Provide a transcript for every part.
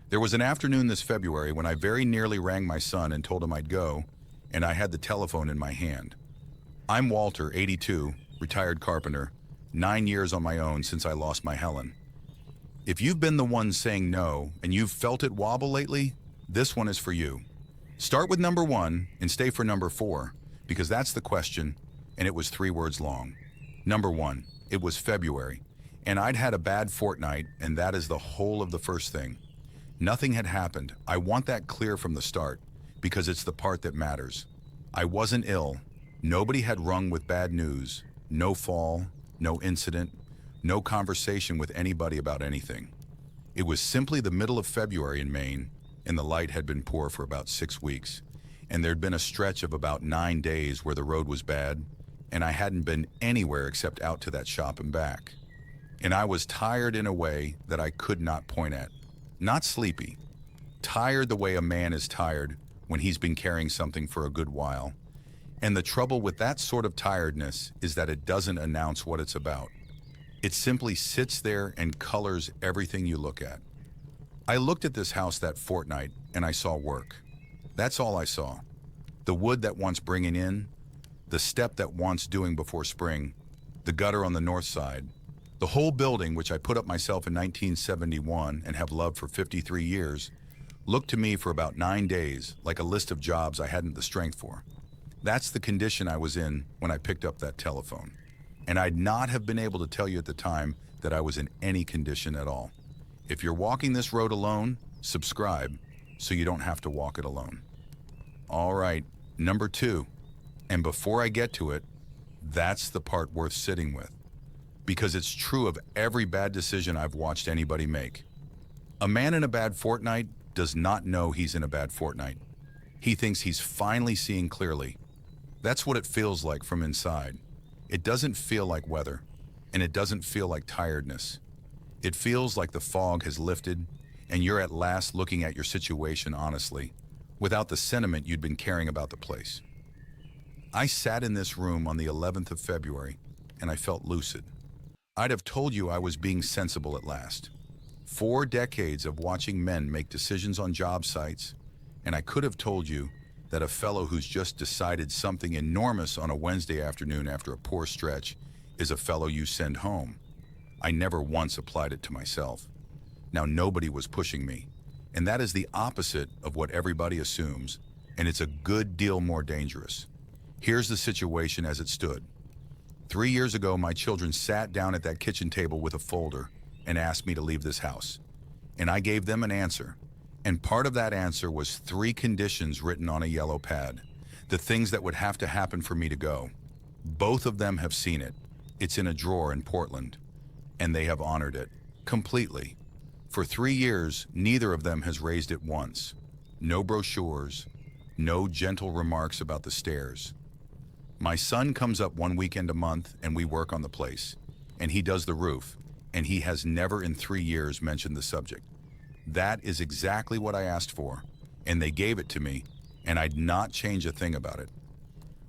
There was an afternoon this February when I very nearly rang my son and told him I'd go, and I had the telephone in my hand. I'm Walter, 82, retired carpenter, 9 years on my own since I lost my Helen. If you've been the one saying no and you've felt it wobble lately, this one is for you. Start with number 1 and stay for number 4, because that's the question, and it was 3 words long. Number 1, it was February, and I'd had a bad fortnight, and that is the whole of the first thing. Nothing had happened. I want that clear from the start, because it's the part that matters. I wasn't ill. Nobody had rung with bad news. No fall, no incident, no conversation with anybody about anything. It was simply the middle of February in Maine, and the light had been poor for about 6 weeks, and there'd been a stretch of about 9 days where the road was bad, and I hadn't been anywhere except out to that shop and back. And I was tired in a way that I could not point at. Not sleepy. Tired the way a man is tired when he's been carrying something for a good while. And the trouble with that sort of tiredness is that it doesn't announce what it's about. It simply sits there and colors everything you look at. I looked at this house that fortnight and I saw work. That's all I saw. The wood that wants bringing in, the step that wants doing before spring, the gutter on the north side, the whole building, which I put up myself in 1971 and have loved for 53 years, looked to me for about 9 days like a list of jobs I hadn't the strength for. That's the condition I was in when I picked up that telephone. And I'd not have been able to tell you at the time that I was in any condition at all. If you're walking this road alone, subscribe so you don't have to walk it alone. All right, number 2. And before I get to it, that's the part worth sitting with, because it's true of every bad decision I've watched anybody make. A man in a bad fortnight does not know he's in a bad fortnight. He thinks he's finally seeing clearly. That's what it feels like from inside. It doesn't feel like weather, and it doesn't feel like tiredness. It feels like the fog has lifted, and you're at last looking at your situation honestly, without the sentiment you'd been carrying about the place. I sat in this room on the 11th of February, and I felt lucid. I'd have told you I was being sensible at last. 4 decades of watching men make decisions on job sites, and I could have told you that a fellow who's just decided something enormous on a Wednesday afternoon after a poor stretch is a fellow you send home. I never once applied it to myself. Now, nobody was pushing me, and that is the opposite of what everybody assumes, and it's a good deal more dangerous. Here's the situation as it stood. 3 years ago, my children sat down at that kitchen table with a folder and asked me to leave this house. And I gave them an answer. And part of that answer was 3 conditions written on a yellow pad. The things that would have to happen for me to go. Both of them have seen it. It's in a drawer in Portland. And they have honored it. Completely. For 3 years, neither of them has raised it once. No brochures. No gentle remarks about the stairs. My son comes up 1 weekend a month and we work on the place. And he does the roof. And he has never in 3 years mentioned the subject. That is exactly what I asked for. And they gave it to me. And I'd not change a thing about it.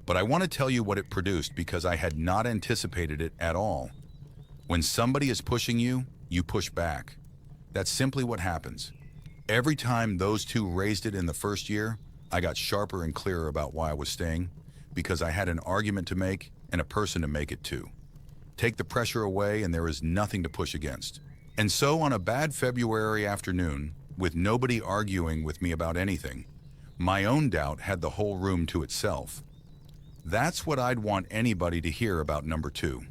But I want to tell you what it produced because I had not anticipated it at all. When somebody is pushing you, you push back. That's simply what happens. Every time those 2 raised it in the first year, I got sharper and clearer about why I was staying, because I had an argument to make and a person to make it to. Take the pressure away and there is nothing to push against. And so on a bad February afternoon, with nobody arguing with me about anything, my own doubt had the whole room to itself. That's what I'd want anybody to hear about number 2.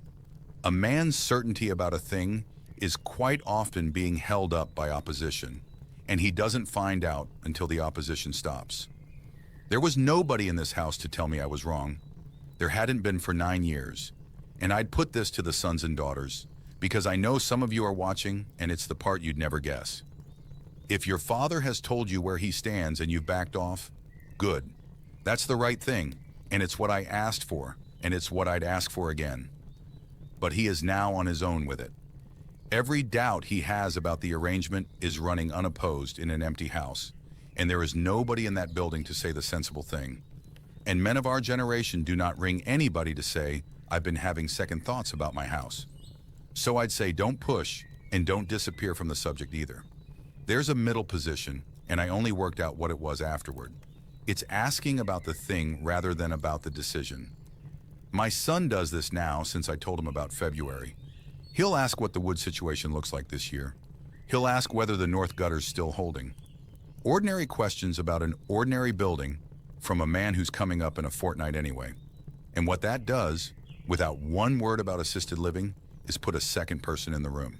A man's certainty about a thing is quite often being held up by opposition, and he doesn't find out until the opposition stops. There was nobody in this house to tell me I was wrong. There hadn't been for 9 years. And I'd put this to the sons and daughters, because I know some of you are watching, and it's the part you'd never guess. If your father has told you where he stands and you've backed off, good. That's the right thing, and it's what I asked for, and it's what I'd ask for again. But he is now on his own with it. Every doubt he has about the arrangement is running unopposed in an empty house, and there is nobody in that building to say the sensible thing. And men of our generation do not ring anybody to say, I've been having second thoughts about my house. So I'd say don't push and don't disappear from the subject either. There's a middle position, and I only worked out what it was afterward. It's asking about the thing rather than about the decision. My son does this now since I told him about February. He'll ask what the wood situation looks like this year. He'll ask whether the north gutter's still holding. Ordinary questions about an ordinary building from a man who's coming up in a fortnight anyway. And what that does, without one word about assisted living, is put a second person in the room.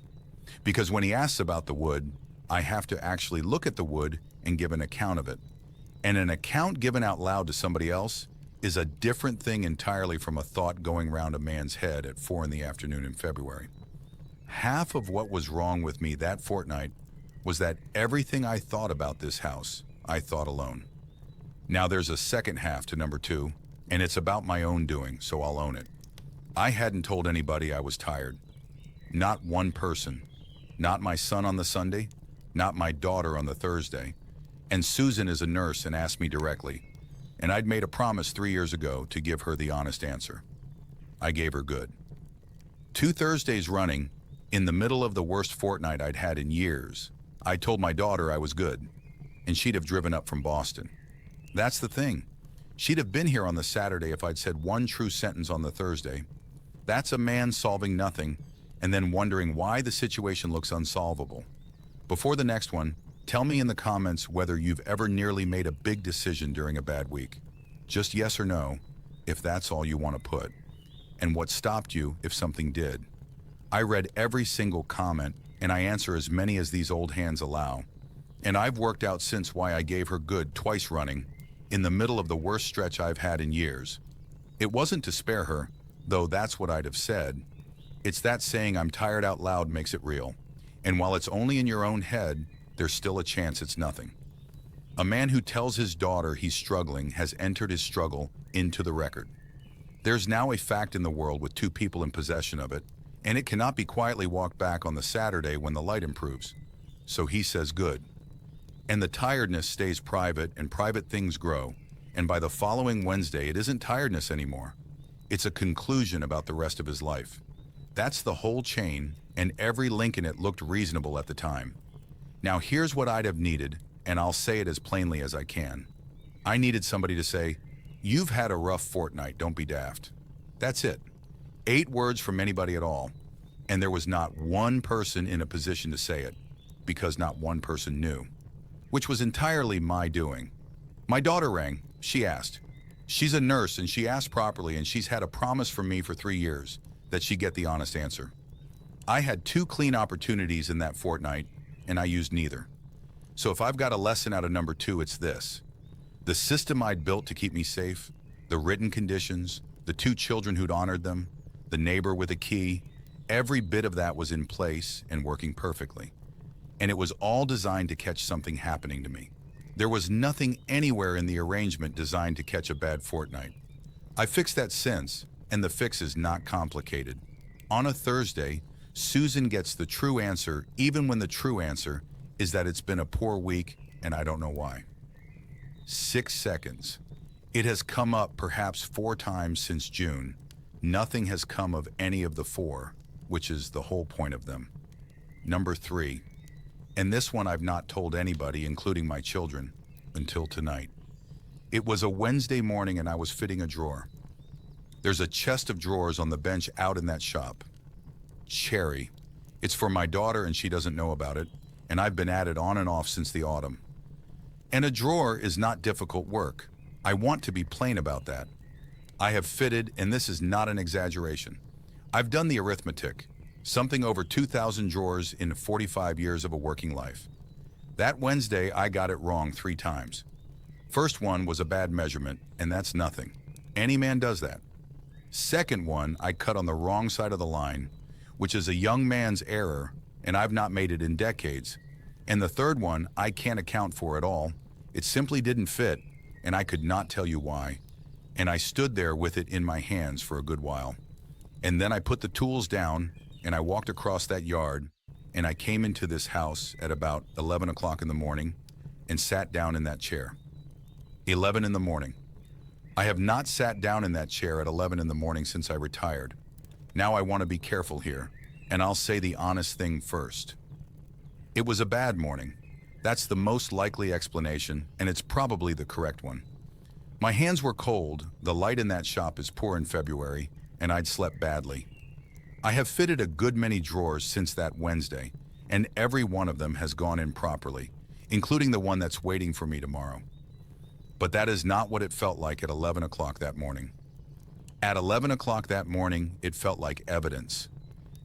Because when he asks about the wood, I have to actually look at the wood and give an account of it. And an account given out loud to somebody else is a different thing entirely from a thought going round a man's head at 4 in the afternoon in February. Half of what was wrong with me that fortnight was that everything I thought about this house, I thought alone. Now there's a second half to number 2, and it's about my own doing, so I'll own it. I hadn't told anybody I was tired. Not one person. Not my son on the Sunday, not my daughter on the Thursday. And Susan is a nurse and asked me directly, and I'd made a promise 3 years ago to give her the honest answer. I gave her good. 2 Thursdays running, in the middle of the worst fortnight I'd had in years, I told my daughter I was good, and she'd have driven up from Boston. That's the thing. She'd have been here on the Saturday if I'd said one true sentence on the Thursday. That's a man solving nothing and then wondering why the situation looks unsolvable. Before the next one, tell me in the comments whether you've ever nearly made a big decision during a bad week. Just yes or no, if that's all you want to put. And what stopped you if something did. I read every single comment, and I answer as many as these old hands allow. And I've worked out since why I gave her good twice running, in the middle of the worst stretch I've had in years. It wasn't to spare her, though that's what I'd have said. It's that saying I'm tired out loud makes it real. And while it's only in your own head, there's still a chance it's nothing. A man who tells his daughter he's struggling has entered his struggle into the record. There's now a fact in the world with 2 people in possession of it, and it cannot be quietly walked back on the Saturday when the light improves. So he says good. And the tiredness stays private, and private things grow, and by the following Wednesday it isn't tiredness anymore. It's a conclusion about the rest of his life. That's the whole chain, and every link in it looked reasonable at the time. Now here's what I'd have needed, and I'll say it as plainly as I can. I needed somebody to say, "You've had a rough fortnight, don't be daft." That's it. 8 words from anybody at all, and there was not one person in a position to say it, because not one person knew, which was entirely my doing. My daughter rang. She asked. She's a nurse, and she asked properly, and she's had a promise from me for 3 years that she'd get the honest answer. I had 2 clean opportunities in that fortnight, and I used neither. So if I've got a lesson out of number 2, it's this. The system I'd built to keep me safe, the written conditions, the 2 children who'd honored them, the neighbor with a key, every bit of that was in place and working perfectly. And it was all designed to catch something happening to me. There was nothing anywhere in the arrangement designed to catch a bad fortnight. I fixed that since, and the fix is not complicated. On a Thursday, Susan gets the true answer, even when the true answer is that it's been a poor week and I don't know why. 6 seconds. It has come up perhaps 4 times since June. Nothing has come of any of the 4, which is the whole point of them. Number 3. And this one I've not told anybody, including my children, until tonight. It was a Wednesday morning and I was fitting a drawer. There's a chest of drawers on the bench out in that shop. Cherry. It's for my daughter and she doesn't know about it, and I've been at it on and off since the autumn. And a drawer is not difficult work. I want to be plain about that. I have fitted, and this is not an exaggeration. I've done the arithmetic, something over 2,000 drawers in 45 years of a working life. That Wednesday, I got it wrong 3 times. First one was a bad measurement, and that's nothing. Any man does that. Second one, I cut on the wrong side of the line, which is a young man's error, and I've not made it in decades. And the third one, I can't account for at all. It simply didn't fit, and I could not tell you why. And I stood there with it in my hands for a good while. And then I put the tools down, and I walked across that yard, and I came into this house at about 11 o'clock in the morning and sat down in that chair. 11 in the morning. I have not sat down in that chair at 11 in the morning since I retired. Now I want to be careful here, and I'll say the honest thing first. It was a bad morning, That's the most likely explanation, and it's probably the correct one. My hands were cold, the light in that shop is poor in February, and I'd slept badly. I have fitted a good many drawers since that Wednesday, and every one of them has gone in properly, including the one that's waiting for me tomorrow. But that is not what it felt like at 11 o'clock that morning. At 11 o'clock that morning, it felt like evidence.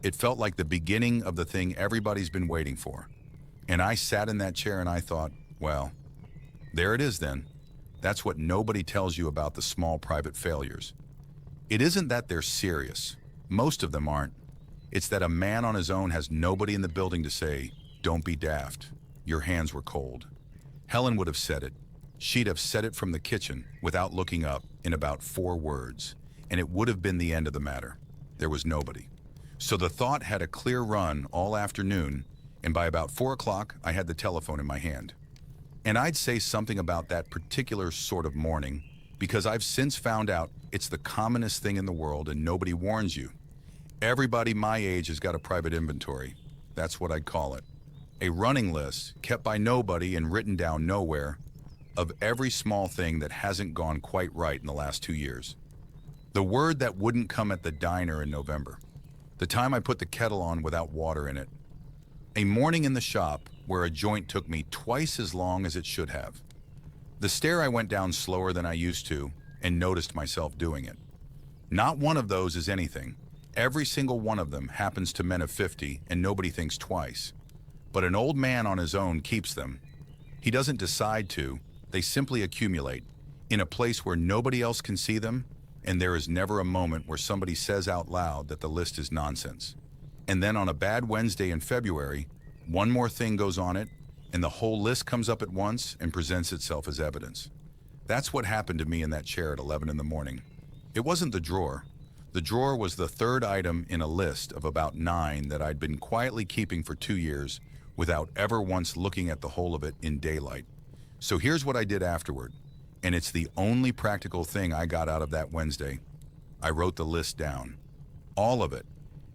It felt like the beginning of the thing everybody's been waiting for. And I sat in that chair and I thought, well, there it is then. That's what nobody tells you about the small private failures. It isn't that they're serious. Most of them aren't. It's that a man on his own has nobody in the building to say, don't be daft. Your hands were cold. Helen would have said it. She'd have said it from the kitchen without looking up in about 4 words, and it would have been the end of the matter. There was nobody. So the thought had a clear run all afternoon, and by about 4 o'clock, I had the telephone in my hand. And I'd say something about that particular sort of morning, because I've since found out it's the commonest thing in the world and nobody warns you. Everybody my age has got a private inventory. That's what I'd call it. A running list, kept by nobody and written down nowhere, of every small thing that hasn't gone quite right in the last 2 years. The word that wouldn't come at the diner in November. The time I put the kettle on without water in it. A morning in the shop where a joint took me twice as long as it should have. The stair I went down slower than I used to and noticed myself doing it. Not one of those is anything. Every single one of them happens to men of 50 and nobody thinks twice. But an old man on his own keeps them. He doesn't decide to, they simply accumulate in a place where nobody else can see them, and there is never a moment where somebody says out loud that the list is nonsense. And then on a bad Wednesday in February, one more thing goes on it, and the whole list comes up at once and presents itself as evidence. That's what happened to me in that chair at 11 in the morning. It wasn't the drawer. The drawer was the 3rd item in a list of about 9 that I'd been quietly keeping for 2 years without ever once looking at the whole of it in daylight. So here's what I did afterward, and it's the only practical thing I got out of that Wednesday. I wrote the list down. All of it.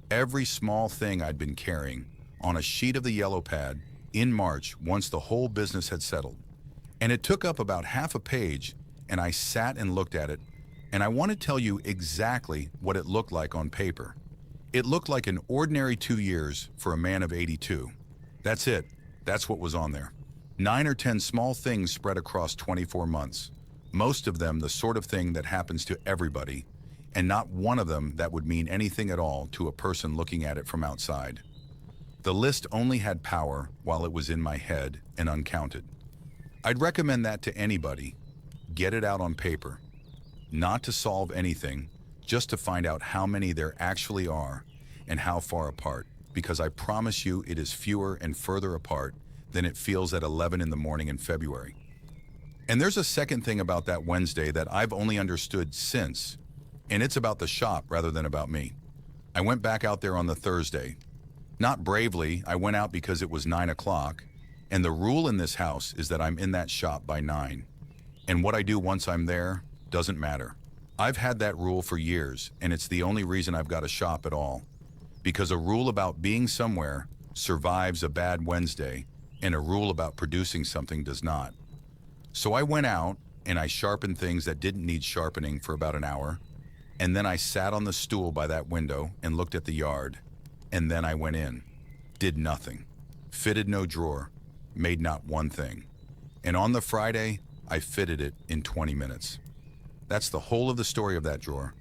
Every small thing I'd been carrying on a sheet of the yellow pad in March once the whole business had settled. And it took up about half a page, and I sat and looked at it, and I want to tell you exactly what it looked like on paper. It looked like an ordinary 2 years for a man of 82. That's it. That's what was on there. 9 or 10 small things spread across 24 months. Most of them the sort of thing that happens to everybody, and not one of them that would mean anything at all to a person looking at it from outside. The list only had power while it was in my head and uncounted. I'd recommend that to anybody. Get it out on paper. Not to solve anything, just to find out how many there actually are and how far apart, because I promise you it is fewer and further apart than it feels at 11 in the morning in February. And there's a second thing about that Wednesday that I've only understood since, and it's about the shop rather than about me. I went back out there on the Thursday. Not bravely, I went out because it was 9 o'clock, and the rule in this house is that I'm in that shop by 9. And what I do once I'm there doesn't matter. I've had that rule for years, and it's the only reason I've got a shop at all. Because a rule about being somewhere survives a bad Wednesday, and a rule about producing something does not. So I went out, and I sharpened things that didn't need sharpening for about an hour, and then I sat on the stool by that window and looked at the yard, and then I went in. Did nothing. Fitted no drawer. Made not one thing. And on the Friday, I fitted it in 20 minutes. That's the whole of the story of that drawer,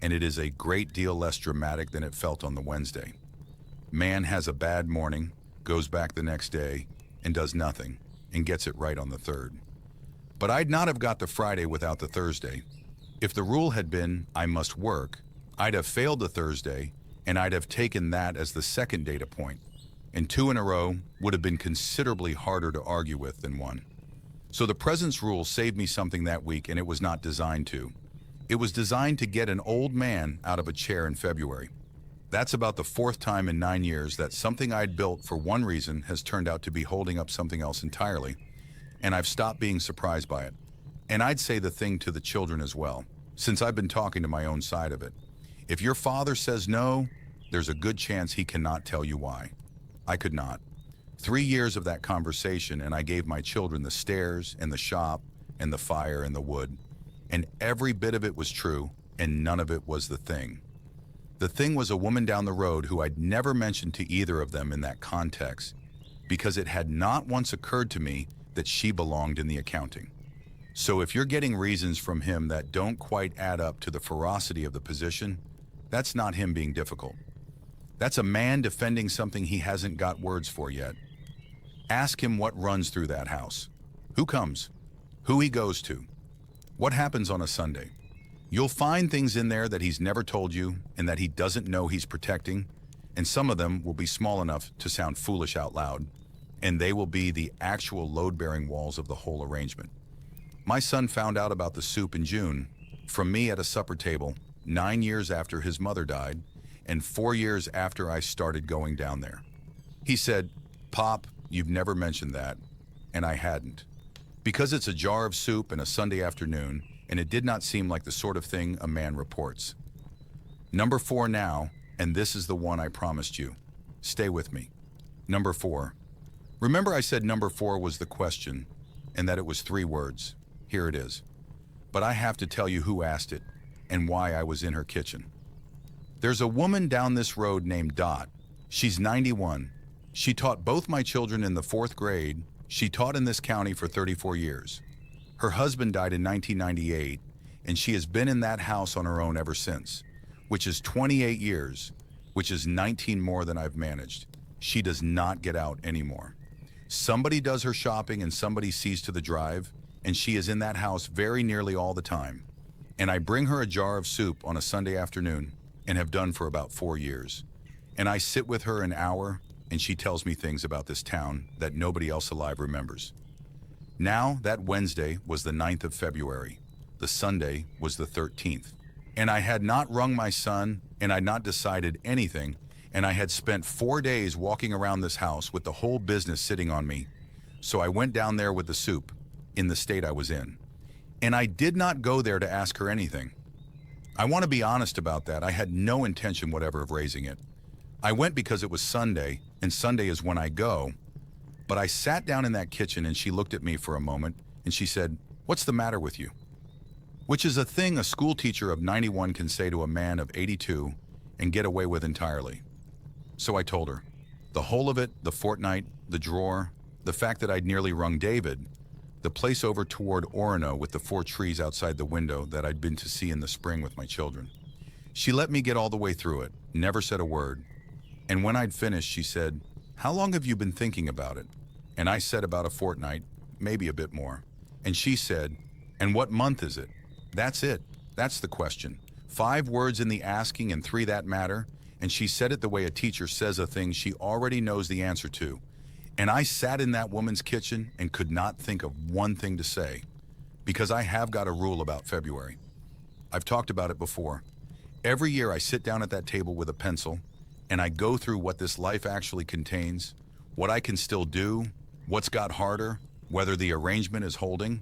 and it is a great deal less dramatic than it felt on the Wednesday. Man has a bad morning, goes back the next day, and does nothing, and gets it right on the 3rd. But I'd not have got the Friday without the Thursday. If the rule had been, I must work, I'd have failed the Thursday, and I'd have taken that as the second data point, and 2 in a row would have been considerably harder to argue with than 1. So the presence rule saved me something that week, and it was not designed to. It was designed to get an old man out of a chair in February. That's about the 4th time in 9 years that something I'd built for one reason has turned out to be holding up something else entirely, and I've stopped being surprised by it. And I'd say the thing to the children as well, since I've been talking to my own side of it. If your father says no, there's a good chance he cannot tell you why. I could not. 3 years of that conversation, and I gave my children the stairs and the shop and the fire and the wood. And every bit of it was true, and none of it was the thing. The thing was a woman down the road who I'd never mentioned to either of them in that context, because it had not once occurred to me that she belonged in the accounting. So if you're getting reasons from him that don't quite add up to the ferocity of the position, that's not him being difficult. That's a man defending something he hasn't got words for yet. Ask him what runs through that house. Who comes? Who he goes to? What happens on a Sunday? You'll find things in there that he's never told you and that he doesn't know he's protecting, and some of them will be small enough to sound foolish out loud, and they will be the actual load-bearing walls of the whole arrangement. My son found out about the soup in June from me at a supper table 9 years after his mother died and 4 years after I started going down there. He said, "Pop, you've never mentioned that," and I hadn't. Because it's a jar of soup and a Sunday afternoon, and it did not seem like the sort of thing a man reports. Number 4 now, and this is the one I promised you. Stay with me. Number 4. Remember I said number 4 was the question, and that it was 3 words. Here it is. But I have to tell you who asked it, and why I was in her kitchen. There's a woman down this road named Dot. She's 91. She taught both my children in the 4th grade. She taught in this county for 34 years. Her husband died in 1998, and she has been in that house on her own ever since, which is 28 years, which is 19 more than I've managed. She does not get out anymore. Somebody does her shopping and somebody sees to the drive, and she is in that house very nearly all the time. And I bring her a jar of soup on a Sunday afternoon, and have done for about 4 years. And I sit with her an hour, and she tells me things about this town that nobody else alive remembers. Now, that Wednesday was the 9th of February. The Sunday was the 13th. And I had not rung my son, and I'd not decided anything, and I had spent 4 days walking around this house with the whole business sitting on me. So I went down there with the soup, in the state I was in. And I did not go there to ask her anything. I want to be honest about that. I had no intention whatever of raising it. I went because it was Sunday, and Sunday is when I go. But I sat down in that kitchen and she looked at me for a moment and she said, "What's the matter with you?" Which is a thing a school teacher of 91 can say to a man of 82 and get away with entirely. So I told her. The whole of it, the fortnight, the drawer, the fact that I'd nearly rung David, the place over toward Orono with the 4 trees outside the window that I'd been to see in the spring with my children. She let me get all the way through it, never said a word. And when I'd finished, she said, "How long have you been thinking about it?" And I said about a fortnight, maybe a bit more. And she said, "And what month is it?" That's it. That's the question. 5 words in the asking and 3 that matter. And she said it the way a teacher says a thing she already knows the answer to. And I sat in that woman's kitchen and could not think of one thing to say, because I have got a rule about February. I've talked about it before. Every year I sit down at that table with a pencil and I go through what this life actually contains, what I can still do, what's got harder, whether the arrangement is holding,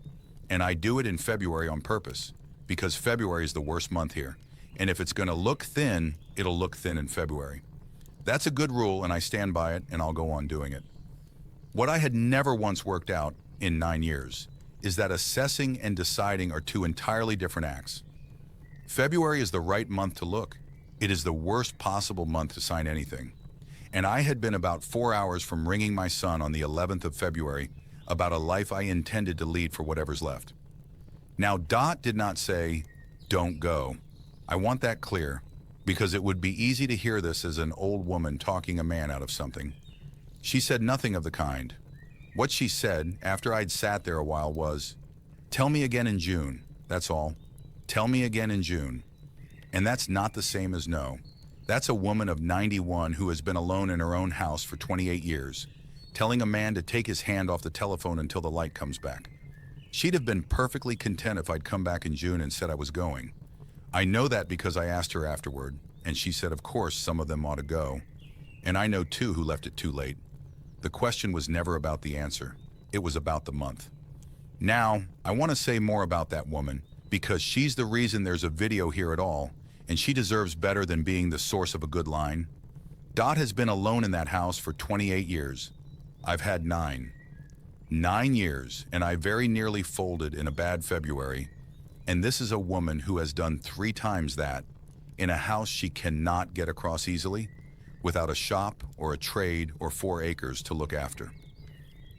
and I do it in February on purpose, because February is the worst month here. And if it's going to look thin, it'll look thin in February. That's a good rule, and I stand by it, and I'll go on doing it. What I had never once worked out in 9 years is that assessing and deciding are 2 entirely different acts. February is the right month to look. It is the worst possible month to sign anything. And I had been about 4 hours from ringing my son on the 11th of February about a life I intended to lead for whatever's left. Now, Dot did not say, "Don't go." I want that clear, because it would be easy to hear this as an old woman talking a man out of something. She said nothing of the kind. What she said, after I'd sat there a while, was, "Tell me again in June, that's all. Tell me again in June." And that's not the same as no. That's a woman of 91 who has been alone in her own house for 28 years, telling a man to take his hand off the telephone until the light comes back. She'd have been perfectly content if I'd come back in June and said I was going. I know that because I asked her afterward, and she said of course some of them ought to go. And I know too who left it too late. The question was never about the answer. It was about the month. Now, I want to say more about that woman, because she's the reason there's a video here at all, and she deserves better than being the source of a good line. Dot has been alone in that house for 28 years. I've had 9. 9 years, and I very nearly folded in a bad February, and this is a woman who has done 3 times that in a house she cannot get across easily without a shop or a trade or 4 acres to look after.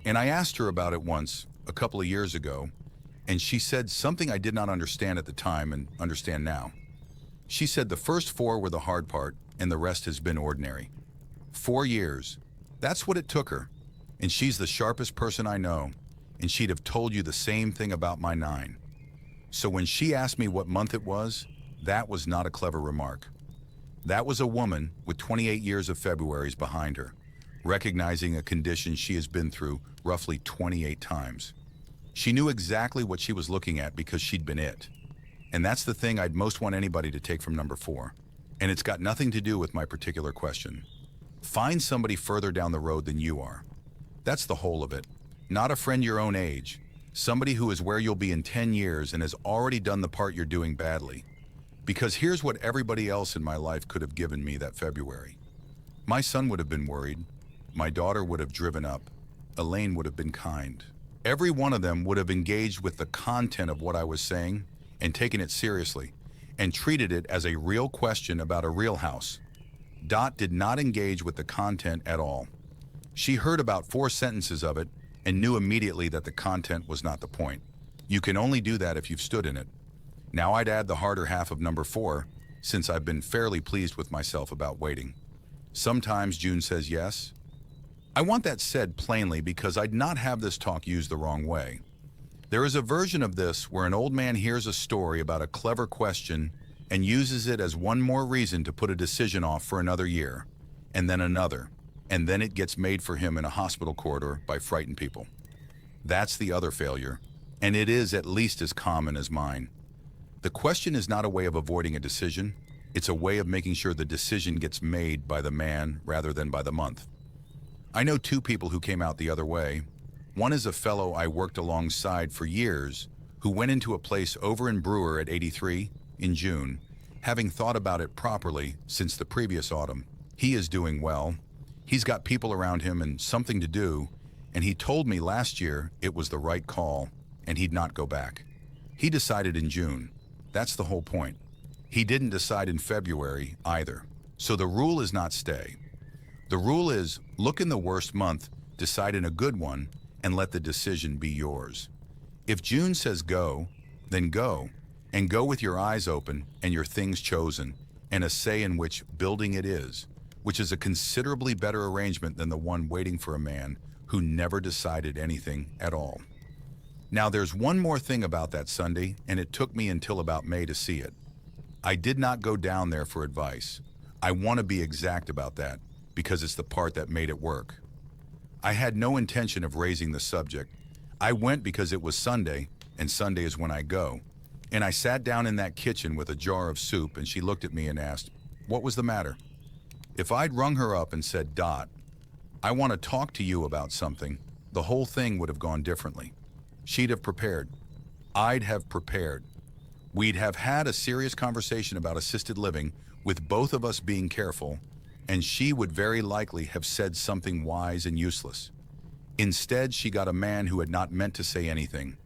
And I asked her about it once, a couple of years ago, and she said something I did not understand at the time and understand now. She said the first 4 were the hard part and the rest has been ordinary. 4 years, that's what it took her. And she's the sharpest person I know, and she'd have told you the same thing about my 9. So when she asked me what month it was, that was not a clever remark. That was a woman with 28 years of Februaries behind her, recognizing a condition she has been through roughly 28 times. She knew exactly what she was looking at because she'd been it. And that's the thing I'd most want anybody to take from number 4. And it's got nothing to do with my particular question. Find somebody further down the road than you are. That's the whole of it. Not a friend your own age. Somebody who is where you'll be in 10 years and has already done the part you're doing badly. Because here's what everybody else in my life could have given me that February. My son would have been worried. My daughter would have driven up. Elaine would have been kind. Every one of them would have engaged with the content of what I was saying and taken it seriously and treated it as a real question about a real house. Dot did not engage with the content at all. She heard about 4 sentences of it and knew immediately that the content was not the point. You can only do that if you've stood in it. Now I'd add the harder half of number 4, since I've been fairly pleased with myself about waiting. Sometimes June says yes. I want that said plainly because I'd not have this talk used the wrong way. There is a version of this where an old man hears a story about a clever question and uses it as one more reason to put a decision off for another year, and then another, and then it gets made for him in a hospital corridor by frightened people. That's the other failure, and it is at least as common as mine. The question is not a way of avoiding a decision, it's a way of making sure the decision gets made by the man rather than by the month. I know 2 people who came out the other way. One is a fellow I worked alongside for years who went into a place over in Brewer at 83 in June, having thought about it properly since the previous autumn. He is doing well. He's got people around him and something to do, and he told me last year it was the right call and he'd not go back. He decided in June. That's the whole point. He didn't decide in February either. So the rule is not stay. The rule is look in the worst month, decide in a good one, and let the decision be yours. If June says go, then go, and go with your eyes open and your things chosen, and a say in which building it is, which is a considerably better arrangement than the one waiting for a man who never decided anything at all. Now there's one more thing about that Sunday, and it took me until about May to see it. I did not go down there for advice. I want to be exact about that, because it's the part that made it work. I had no intention of raising the subject. I went because it was Sunday, and Sunday is when I go. And I sat down in that kitchen with a jar of soup, and she looked at me and asked, what was the matter? If I'd rung her up and said, Dot, I want to talk to you about something, the whole thing would have gone differently. She'd have prepared. I'd have prepared. We'd have had a serious conversation about assisted living with both of us being careful, and she would very likely have said something wise and useless. Instead, she got a man who had not meant to say anything,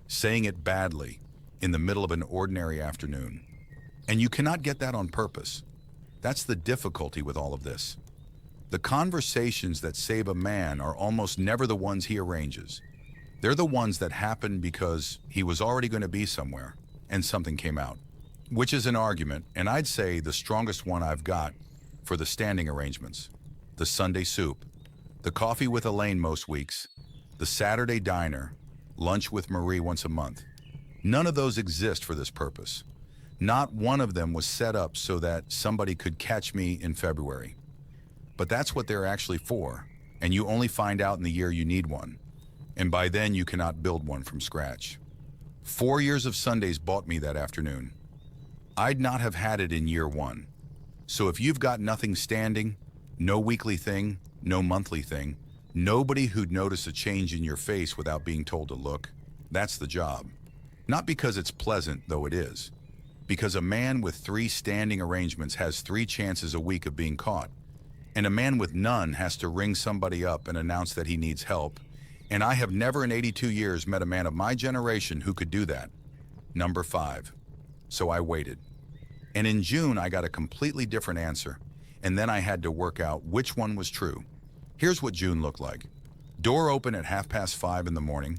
saying it badly, in the middle of an ordinary afternoon. And you cannot get that on purpose. That's the difficulty with all of this. The conversations that save a man are almost never the ones he arranges. They're the ones that happen because he was already going to be somewhere, and something came out. Which is an argument, and I'd say the strongest one I've got, for the standing arrangements. The Sunday soup, the coffee with Elaine most weeks, the Saturday diner, lunch with Marie once a month. None of those exist for this purpose. Not one of them was set up so that somebody could catch me in February. But that's what they're actually for, and you only find out in the year you need one. And by then you cannot build one from scratch. 4 years of Sundays bought me that afternoon. I'd not have had it in year 1. So if you've got nothing standing, no weekly thing, no monthly thing, nobody who'd notice a change in your face without being told to look, that's the job. Not because it's pleasant, though it is. Because a man with 3 standing arrangements has 3 chances a week of being caught. and a man with none has to ring somebody up and announce that he needs help, and I have never in 82 years met a man of my generation who could do that. Number 5. So I waited. And in June, I got a completely different answer, and then I had to work out which one was true. Here's what June looked like. Door open at 5:30 in the morning.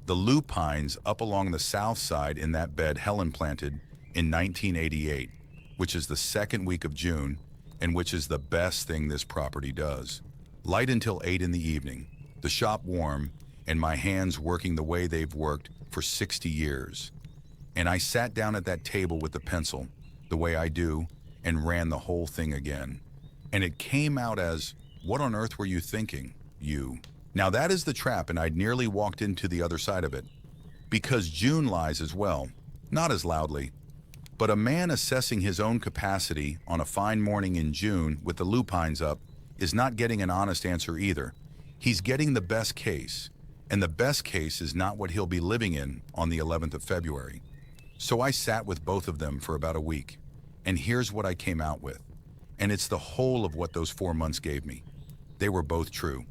The lupines up along the south side in that bed Helen planted in 1988, which is the second week of June, and which is the best thing this property does. Light until 8 in the evening, the shop warm, and my hands working the way they've worked for 60 years. And I sat down at that table with the pencil, the way I do, and ran the whole thing again. And it came out as, "What on earth were you thinking, you?" Now that is the trap, and I'd nearly walked into the other side of it. Because June lies as well, not as loudly. But a man assessing his own capacity on a fine morning in June with the lupines up is not getting an honest answer either. He's getting the best case, and the best case is not what he'll be living in on the 11th of February. So I sat with both of them for about a week, and here's what I came out with. And it's the whole of what those 4 months gave me. They were both true.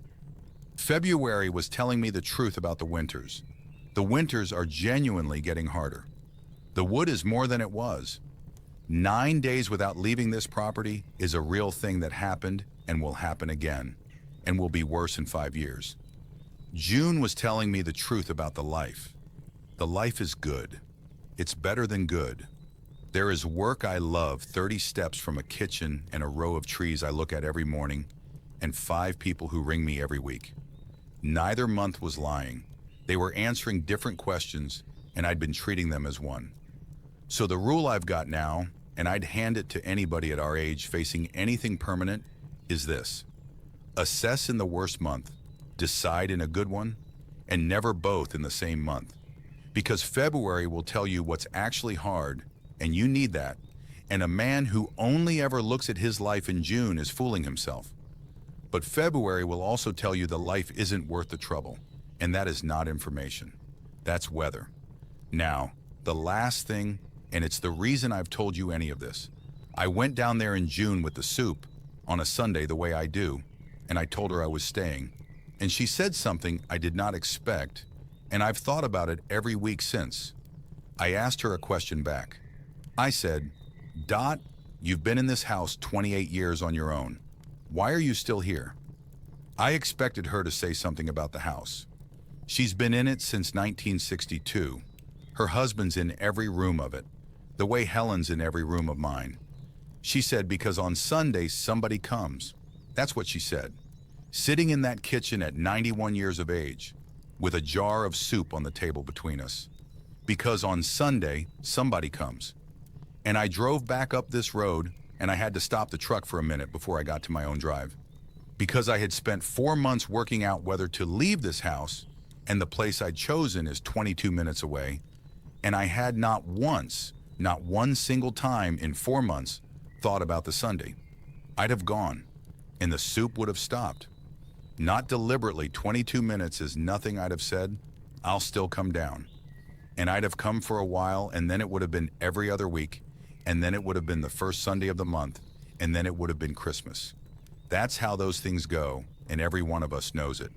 February was telling me the truth about the winters. The winters are genuinely getting harder. The wood is more than it was. 9 days without leaving this property is a real thing that happened and will happen again, and will be worse in 5 years. June was telling me the truth about the life. The life is good. It's better than good. There is work I love 30 steps from a kitchen and a row of trees I look at every morning, and 5 people who ring me every week. Neither month was lying. They were answering different questions, and I'd been treating them as one. So the rule I've got now, and I'd hand it to anybody at our age facing anything permanent, is this. Assess in the worst month, decide in a good one, and never both in the same month. Because February will tell you what's actually hard, and you need that, and a man who only ever looks at his life in June is fooling himself. But February will also tell you the life isn't worth the trouble, and that is not information. That's weather. Now, the last thing, and it's the reason I've told you any of this. I went down there in June with the soup, on a Sunday the way I do, and I told her I was staying. And she said something I did not expect, and I've thought about it every week since. I asked her a question back. I said, "Dot, you've been in this house 28 years on your own. Why are you still here?" I expected her to say something about the house. She's been in it since 1962. Her husband's in every room of it, the way Helen's in every room of mine. She said because on Sundays somebody comes. That's what she said. Sitting in that kitchen at 91 years of age, with a jar of soup on the table between us. Because on Sunday somebody comes. And I drove back up this road, and I had to stop the truck for a minute before I got to my own drive. Because I had spent 4 months working out whether to leave this house, and the place I'd chosen is 22 minutes away, and I had not once, not one single time in 4 months, thought about the Sunday. I'd have gone, and the soup would have stopped. Not deliberately. 22 minutes is nothing. I'd have said, "I'll still come down." And I'd have come for a while, and then it would have been every other week, and then it would have been the first Sunday of the month, and then it would have been Christmas. That's how those things go, and every one of us knows it.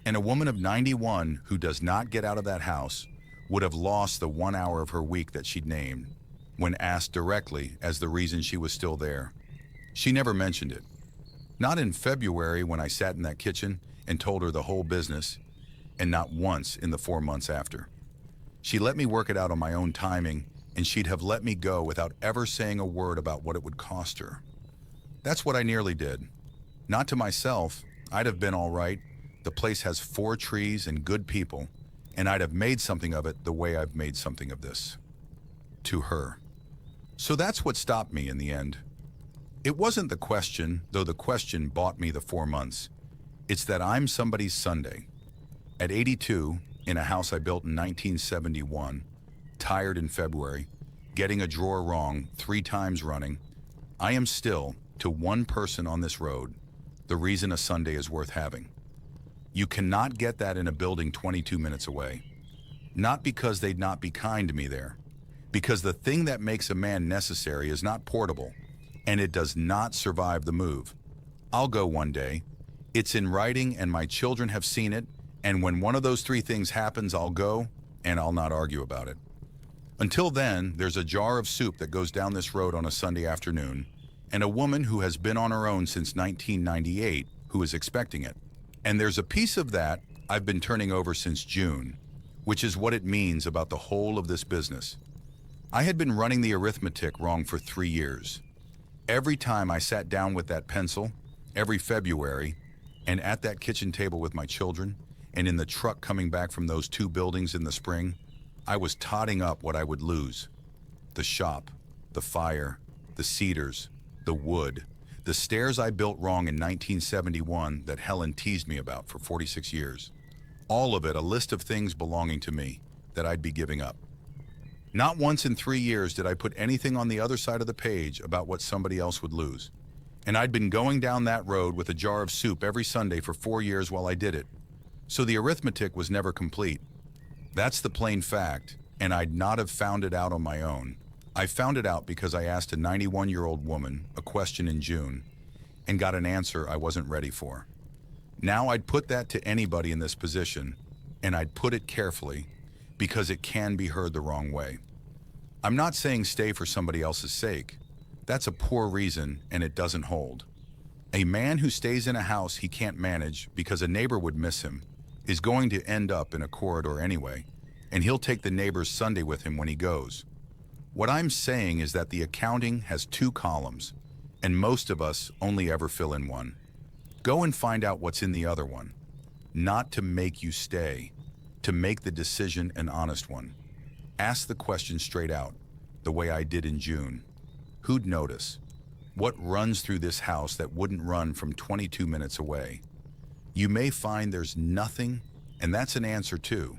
And a woman of 91 who does not get out of that house would have lost the 1 hour of her week that she'd named when asked directly as the reason she was still there. She never mentioned it. Not in February when I sat in that kitchen and told her the whole business, and not once in the 4 months after. She let me work it out on my own timing, and she'd have let me go without ever saying a word about what it would cost her. That's what I nearly did. Not to myself. I'd have been all right. The place has 4 trees and good people, and I'd have made something of it the way I've made something of this. To her. So that's what stopped me in the end. It wasn't the question, though the question bought me the 4 months. It's that I'm somebody's Sunday. At 82, in a house I built in 1971, tired in February, getting a drawer wrong 3 times running, I am still, to one person on this road, the reason a Sunday is worth having. You cannot get that in a building 22 minutes away. Not because they'd not be kind to me there. Because the thing that makes a man necessary is not portable, and it does not survive the move. I'll go one day. It's in writing and my children have seen it, and when one of those three things happens, I'll go, and I'll not argue about it. Until then, there's a jar of soup that goes down this road on a Sunday afternoon, and a woman who has been on her own since 1998 who is expecting it. And there's a piece of that I've been turning over since June, which is what it means about the whole of this business. I had been running the arithmetic wrong for 3 years. Every time I sat down with that pencil, every February, and at that kitchen table with my children, and in the truck coming back from those 2 buildings in the spring, I was totting up what I would lose. The shop, the fire, the cedars, the wood, the stairs I built wrong in 1971 that Helen teased me about for 46 years. All of it a list of things belonging to me that I'd be giving up. Not once in 3 years did I put anything on the other side of the page about what somebody else would lose. And I'd been going down that road with a jar of soup every Sunday for 4 years while I did it. So the arithmetic was never complete. That's the plain fact, and I'd not have found it out on my own. I found it out because I asked a 91-year-old woman a question in June and got an answer I wasn't ready for. Now I'd put that to anybody in this position, and I'd put it carefully because it can be heard the wrong way. I'm not saying stay for somebody else's sake. That's a poor reason, and it doesn't hold. A man who stays in a house he can't manage because a neighbor would miss him is going to end up in a corridor anyway, and he'll take the neighbor's Sunday with him when he goes. What I'm saying is that the accounting has 2 columns, and most of us only ever fill in one. Go and find out what's in the other one. Not to make you stay, to make the decision an honest one. Ask the question straight out, the way I did in June. Who'd notice? What runs through this house that wouldn't run from 22 minutes away? You may find there's nothing, and that's an answer too,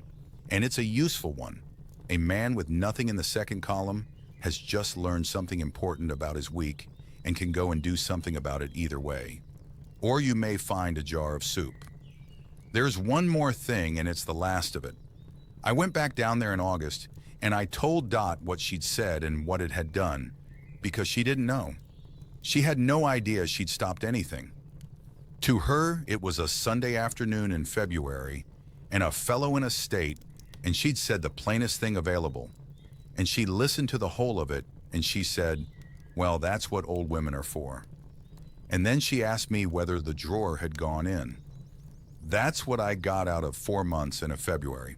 and it's a useful one. A man with nothing in the second column has just learned something important about his week and can go and do something about it either way. Or you may find a jar of soup. There's one more thing, and it's the last of it. I went back down there in August, and I told Dot what she'd said and what it had done, because she didn't know. She had no idea she'd stopped anything. To her, it was a Sunday afternoon in February, and a fellow in a state, and she'd said the plainest thing available. And she listened to the whole of it, and she said, well, that's what old women are for. And then she asked me whether the drawer had gone in. That's what I got out of 4 months and a February.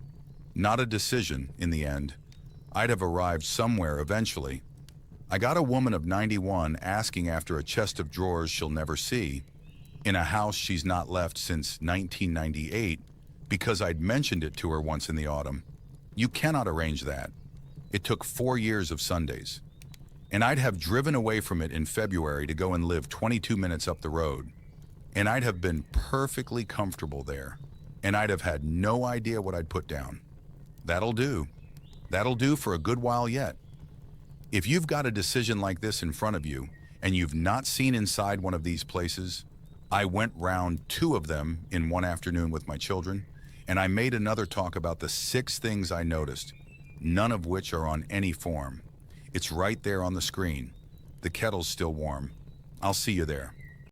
Not a decision, in the end. I'd have arrived somewhere eventually. I got a woman of 91 asking after a chest of drawers she'll never see, in a house she's not left since 1998, because I'd mentioned it to her once in the autumn. You cannot arrange that. It took 4 years of Sundays. And I'd have driven away from it in February to go and live 22 minutes up the road. And I'd have been perfectly comfortable there. And I'd have had no idea what I'd put down. That'll do. That'll do for a good while yet. If you've got a decision like this in front of you, and you've not seen inside one of these places, I went round 2 of them in one afternoon with my children, and I made another talk about the 6 things I noticed, none of which are on any form. It's right there on the screen. The kettle's still warm. I'll see you there.